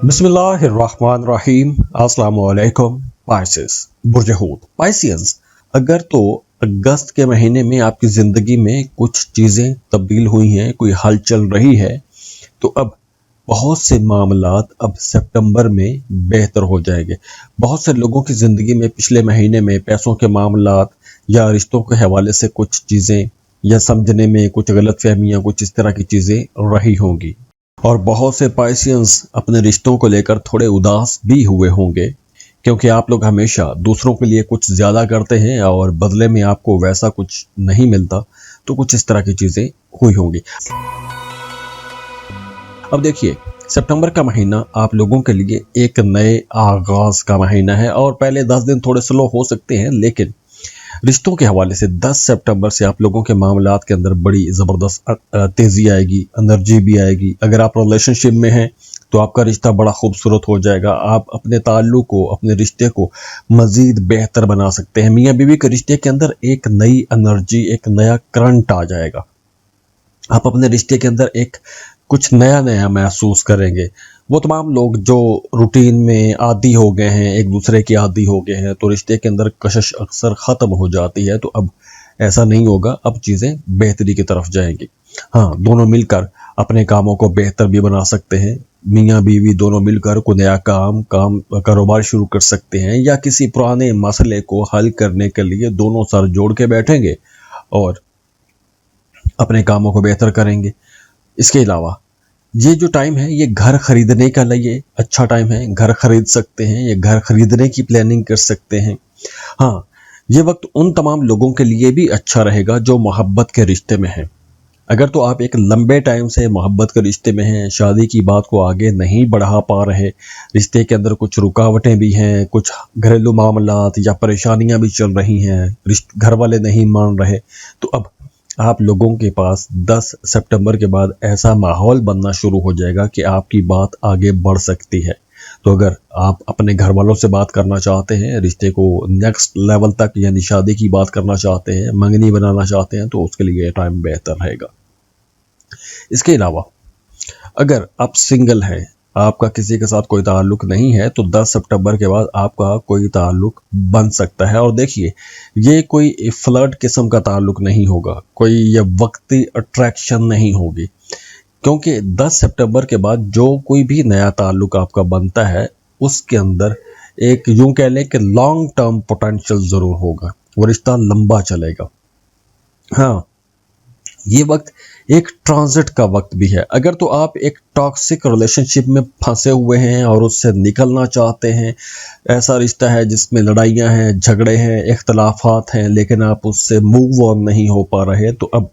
बिस्मिल्लाहिर्रहमानिर्रहीम। अस्सलाम वालेकुम। पाइसेस, बुर्ज हूत पाइसियंस। अगर तो अगस्त के महीने में आपकी ज़िंदगी में कुछ चीज़ें तब्दील हुई हैं, कोई हल चल रही है, तो अब बहुत से मामलात अब सितंबर में बेहतर हो जाएंगे। बहुत से लोगों की ज़िंदगी में पिछले महीने में पैसों के मामलात या रिश्तों के हवाले से कुछ चीज़ें या समझने में कुछ गलतफहमियां, कुछ इस तरह की चीज़ें रही होंगी। और बहुत से पाइसियंस अपने रिश्तों को लेकर थोड़े उदास भी हुए होंगे, क्योंकि आप लोग हमेशा दूसरों के लिए कुछ ज़्यादा करते हैं और बदले में आपको वैसा कुछ नहीं मिलता। तो कुछ इस तरह की चीज़ें हुई होंगी। अब देखिए, सितंबर का महीना आप लोगों के लिए एक नए आगाज का महीना है और पहले 10 दिन थोड़े स्लो हो सकते हैं, लेकिन रिश्तों के हवाले से 10 सितंबर से आप लोगों के मामलात के अंदर बड़ी ज़बरदस्त तेज़ी आएगी, एनर्जी भी आएगी। अगर आप रिलेशनशिप में हैं तो आपका रिश्ता बड़ा खूबसूरत हो जाएगा। आप अपने ताल्लुक को, अपने रिश्ते को मज़ीद बेहतर बना सकते हैं। मियाँ बीवी के रिश्ते के अंदर एक नई एनर्जी, एक नया करंट आ जाएगा। आप अपने रिश्ते के अंदर एक कुछ नया नया महसूस करेंगे। वो तमाम लोग जो रूटीन में आदी हो गए हैं, एक दूसरे के आदी हो गए हैं, तो रिश्ते के अंदर कशिश अक्सर ख़त्म हो जाती है। तो अब ऐसा नहीं होगा, अब चीज़ें बेहतरी की तरफ जाएंगी। हाँ, दोनों मिलकर अपने कामों को बेहतर भी बना सकते हैं। मियाँ बीवी दोनों मिलकर कोई नया कारोबार शुरू कर सकते हैं, या किसी पुराने मसले को हल करने के लिए दोनों सर जोड़ के बैठेंगे और अपने कामों को बेहतर करेंगे। इसके अलावा ये जो टाइम है, ये घर खरीदने का लिए अच्छा टाइम है। घर खरीद सकते हैं, ये घर खरीदने की प्लानिंग कर सकते हैं। हाँ, ये वक्त उन तमाम लोगों के लिए भी अच्छा रहेगा जो मोहब्बत के रिश्ते में हैं। अगर तो आप एक लंबे टाइम से मोहब्बत के रिश्ते में हैं, शादी की बात को आगे नहीं बढ़ा पा रहे, रिश्ते के अंदर कुछ रुकावटें भी हैं, कुछ घरेलू मामलात या परेशानियां भी चल रही हैं, घर वाले नहीं मान रहे, तो अब आप लोगों के पास 10 सितंबर के बाद ऐसा माहौल बनना शुरू हो जाएगा कि आपकी बात आगे बढ़ सकती है। तो अगर आप अपने घर वालों से बात करना चाहते हैं, रिश्ते को नेक्स्ट लेवल तक यानी शादी की बात करना चाहते हैं, मंगनी बनाना चाहते हैं, तो उसके लिए टाइम बेहतर रहेगा। इसके अलावा अगर आप सिंगल हैं, आपका किसी के साथ कोई ताल्लुक नहीं है, तो 10 सितंबर के बाद आपका कोई ताल्लुक बन सकता है। और देखिए, ये कोई फ्लर्ट किस्म का ताल्लुक नहीं होगा, कोई ये वक्ती अट्रैक्शन नहीं होगी, क्योंकि 10 सितंबर के बाद जो कोई भी नया ताल्लुक आपका बनता है, उसके अंदर एक यूं कह लें कि लॉन्ग टर्म पोटेंशियल ज़रूर होगा। वो रिश्ता लंबा चलेगा। हाँ, ये वक्त एक ट्रांजिट का वक्त भी है। अगर तो आप एक टॉक्सिक रिलेशनशिप में फंसे हुए हैं और उससे निकलना चाहते हैं, ऐसा रिश्ता है जिसमें लड़ाइयाँ हैं, झगड़े हैं, इख्तलाफात हैं, लेकिन आप उससे मूव ऑन नहीं हो पा रहे, तो अब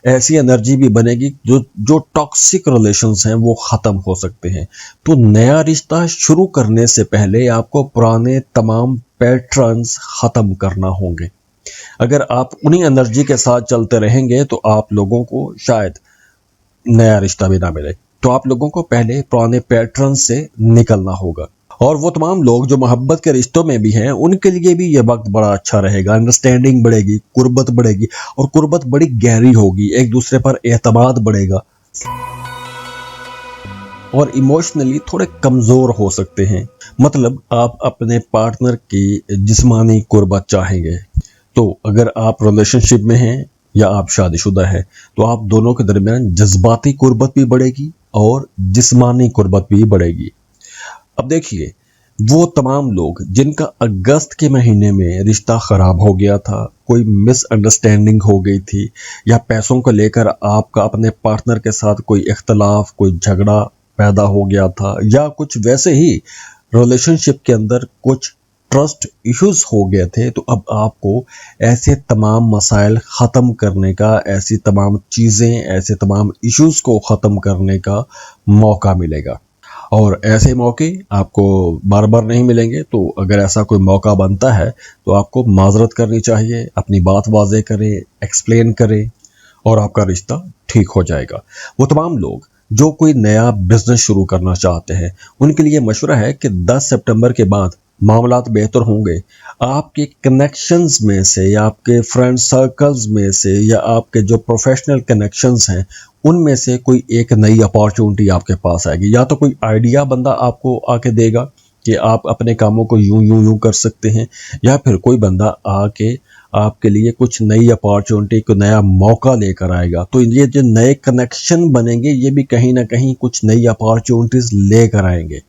ऐसी एनर्जी भी बनेगी जो टॉक्सिक रिलेशंस हैं वो ख़त्म हो सकते हैं। तो नया रिश्ता शुरू करने से पहले आपको पुराने तमाम पैटर्न्स ख़त्म करना होंगे। अगर आप उन्हीं एनर्जी के साथ चलते रहेंगे तो आप लोगों को शायद नया रिश्ता भी ना मिले। तो आप लोगों को पहले पुराने पैटर्न से निकलना होगा। और वो तमाम लोग जो मोहब्बत के रिश्तों में भी हैं, उनके लिए भी ये वक्त बड़ा अच्छा रहेगा। अंडरस्टैंडिंग बढ़ेगी, कुर्बत बढ़ेगी, और कुर्बत बड़ी गहरी होगी, एक दूसरे पर एतमाद बढ़ेगा, और इमोशनली थोड़े कमज़ोर हो सकते हैं। मतलब आप अपने पार्टनर की जिस्मानी कुर्बत चाहेंगे। तो अगर आप रिलेशनशिप में हैं या आप शादीशुदा हैं, तो आप दोनों के दरमियान जज्बाती कुर्बत भी बढ़ेगी और जिस्मानी कुर्बत भी बढ़ेगी। अब देखिए, वो तमाम लोग जिनका अगस्त के महीने में रिश्ता ख़राब हो गया था, कोई मिसअंडरस्टैंडिंग हो गई थी, या पैसों को लेकर आपका अपने पार्टनर के साथ कोई इख्तलाफ, कोई झगड़ा पैदा हो गया था, या कुछ वैसे ही रिलेशनशिप के अंदर कुछ ट्रस्ट इश्यूज हो गए थे, तो अब आपको ऐसे तमाम मसाइल ख़त्म करने का, ऐसी तमाम चीज़ें, ऐसे तमाम इश्यूज को ख़त्म करने का मौका मिलेगा। और ऐसे मौके आपको बार बार नहीं मिलेंगे। तो अगर ऐसा कोई मौका बनता है तो आपको माजरत करनी चाहिए, अपनी बात वाज़ेह करें, एक्सप्लेन करें, और आपका रिश्ता ठीक हो जाएगा। वो तमाम लोग जो कोई नया बिजनेस शुरू करना चाहते हैं, उनके लिए मशवरा है कि 10 सितंबर के बाद मामलात बेहतर होंगे। आपके कनेक्शंस में से, या आपके फ्रेंड सर्कल्स में से, या आपके जो प्रोफेशनल कनेक्शंस हैं, उनमें से कोई एक नई अपॉर्चुनिटी आपके पास आएगी। या तो कोई आइडिया बंदा आपको आके देगा कि आप अपने कामों को यूं यूं यूं कर सकते हैं, या फिर कोई बंदा आके आपके लिए कुछ नई अपॉर्चुनिटी, को नया मौका लेकर आएगा। तो ये जो नए कनेक्शन बनेंगे ये भी कहीं ना कहीं कुछ नई अपॉर्चुनिटीज लेकर आएंगे।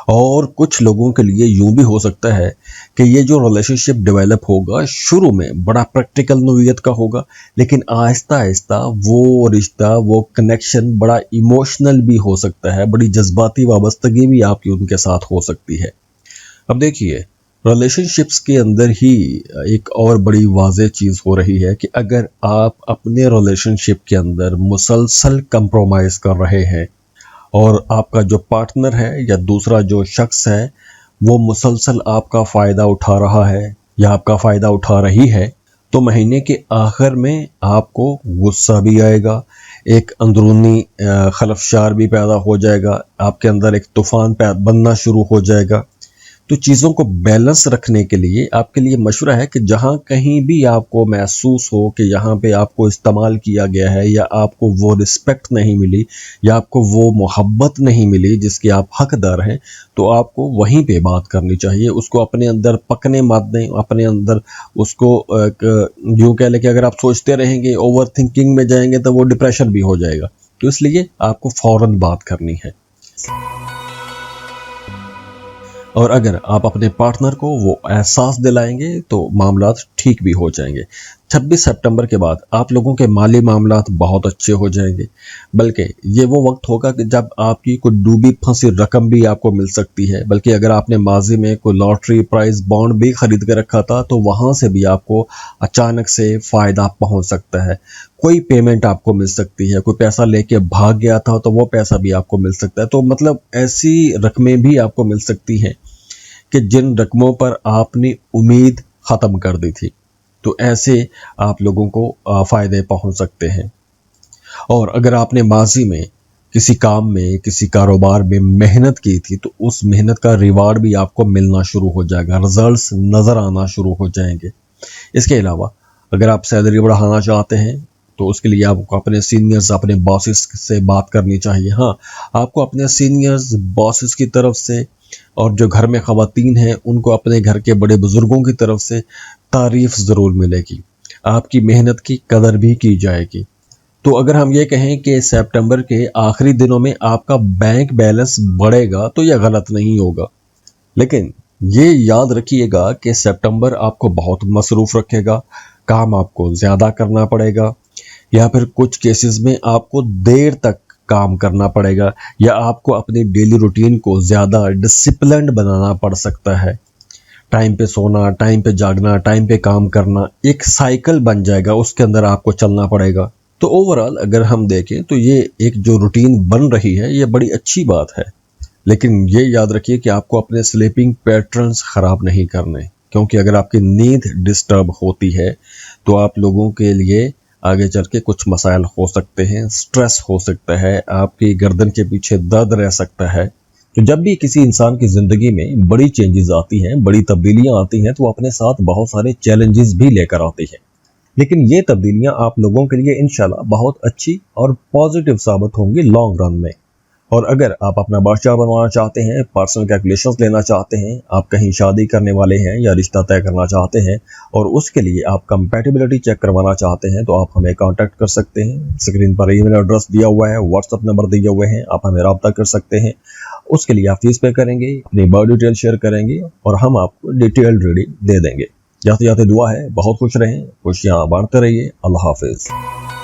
और कुछ लोगों के लिए यूं भी हो सकता है कि ये जो रिलेशनशिप डेवलप होगा शुरू में बड़ा प्रैक्टिकल नोयत का होगा, लेकिन आहिस्ता आहिस्ता वो रिश्ता, वो कनेक्शन बड़ा इमोशनल भी हो सकता है, बड़ी जज्बाती वाबस्तगी भी आपकी उनके साथ हो सकती है। अब देखिए, रिलेशनशिप्स के अंदर ही एक और बड़ी वाज़ेह चीज़ हो रही है कि अगर आप अपने रिलेशनशिप के अंदर मुसलसल कंप्रोमाइज़ कर रहे हैं और आपका जो पार्टनर है या दूसरा जो शख्स है वो मुसलसल आपका फ़ायदा उठा रहा है या आपका फ़ायदा उठा रही है, तो महीने के आखिर में आपको गुस्सा भी आएगा, एक अंदरूनी खलफशार भी पैदा हो जाएगा, आपके अंदर एक तूफ़ान बनना शुरू हो जाएगा। तो चीज़ों को बैलेंस रखने के लिए आपके लिए मशवरा है कि जहाँ कहीं भी आपको महसूस हो कि यहाँ पे आपको इस्तेमाल किया गया है या आपको वो रिस्पेक्ट नहीं मिली या आपको वो मोहब्बत नहीं मिली जिसके आप हकदार हैं, तो आपको वहीं पे बात करनी चाहिए। उसको अपने अंदर पकने मत दें, अपने अंदर उसको यूँ कह लें कि अगर आप सोचते रहेंगे, ओवर थिंकिंग में जाएंगे तो वो डिप्रेशन भी हो जाएगा। तो इसलिए आपको फ़ौरन बात करनी है। और अगर आप अपने पार्टनर को वो एहसास दिलाएंगे तो मामलात ठीक भी हो जाएंगे। 26 सितंबर के बाद आप लोगों के माली मामलात बहुत अच्छे हो जाएंगे, बल्कि ये वो वक्त होगा कि जब आपकी कोई डूबी फंसी रकम भी आपको मिल सकती है। बल्कि अगर आपने माजी में कोई लॉटरी प्राइज बॉन्ड भी खरीद के रखा था तो वहाँ से भी आपको अचानक से फ़ायदा पहुँच सकता है। कोई पेमेंट आपको मिल सकती है, कोई पैसा लेके भाग गया था तो वो पैसा भी आपको मिल सकता है। तो मतलब ऐसी रकमें भी आपको मिल सकती हैं कि जिन रकमों पर आपने उम्मीद ख़त्म कर दी थी। तो ऐसे आप लोगों को फ़ायदे पहुंच सकते हैं। और अगर आपने माजी में किसी काम में, किसी कारोबार में मेहनत की थी तो उस मेहनत का रिवार्ड भी आपको मिलना शुरू हो जाएगा, रिजल्ट्स नज़र आना शुरू हो जाएंगे। इसके अलावा अगर आप सैलरी बढ़ाना चाहते हैं तो उसके लिए आपको अपने सीनियर्स, अपने बॉसेस से बात करनी चाहिए। हाँ, आपको अपने सीनियर्स, बॉसेस की तरफ से और जो घर में ख़वातीन हैं उनको अपने घर के बड़े बुज़ुर्गों की तरफ से तारीफ़ ज़रूर मिलेगी, आपकी मेहनत की कदर भी की जाएगी। तो अगर हम ये कहें कि सितंबर के आखिरी दिनों में आपका बैंक बैलेंस बढ़ेगा तो यह गलत नहीं होगा, लेकिन ये याद रखिएगा कि सितंबर आपको बहुत मसरूफ़ रखेगा, काम आपको ज़्यादा करना पड़ेगा या फिर कुछ केसेस में आपको देर तक काम करना पड़ेगा या आपको अपनी डेली रूटीन को ज़्यादा डिसिप्लिन्ड बनाना पड़ सकता है। टाइम पे सोना, टाइम पे जागना, टाइम पे काम करना एक साइकिल बन जाएगा, उसके अंदर आपको चलना पड़ेगा। तो ओवरऑल अगर हम देखें तो ये एक जो रूटीन बन रही है ये बड़ी अच्छी बात है, लेकिन ये याद रखिए कि आपको अपने स्लीपिंग पैटर्न्स ख़राब नहीं करने, क्योंकि अगर आपकी नींद डिस्टर्ब होती है तो आप लोगों के लिए आगे चल के कुछ मसाइल हो सकते हैं, स्ट्रेस हो सकता है, आपकी गर्दन के पीछे दर्द रह सकता है। तो जब भी किसी इंसान की ज़िंदगी में बड़ी चेंजेस आती हैं, बड़ी तब्दीलियां आती हैं, तो अपने साथ बहुत सारे चैलेंजेस भी लेकर आती हैं, लेकिन ये तब्दीलियां आप लोगों के लिए इंशाल्लाह बहुत अच्छी और पॉजिटिव साबित होंगी लॉन्ग रन में। और अगर आप अपना बादशाह बनवाना चाहते हैं, पर्सनल कैलकुलेशंस लेना चाहते हैं, आप कहीं शादी करने वाले हैं या रिश्ता तय करना चाहते हैं और उसके लिए आप कंपैटिबिलिटी चेक करवाना चाहते हैं, तो आप हमें कांटेक्ट कर सकते हैं। स्क्रीन पर ईमेल एड्रेस दिया हुआ है, व्हाट्सएप नंबर दिए हुए हैं, आप हमें रब्ता कर सकते हैं। उसके लिए आप फीस पे करेंगे, अपनी बर्थ डिटेल शेयर करेंगे और हम आपको डिटेल्ड रीडिंग दे देंगे। जाते जाते दुआ है बहुत खुश रहें, खुशियाँ बांटते रहिए। अल्लाह हाफिज़।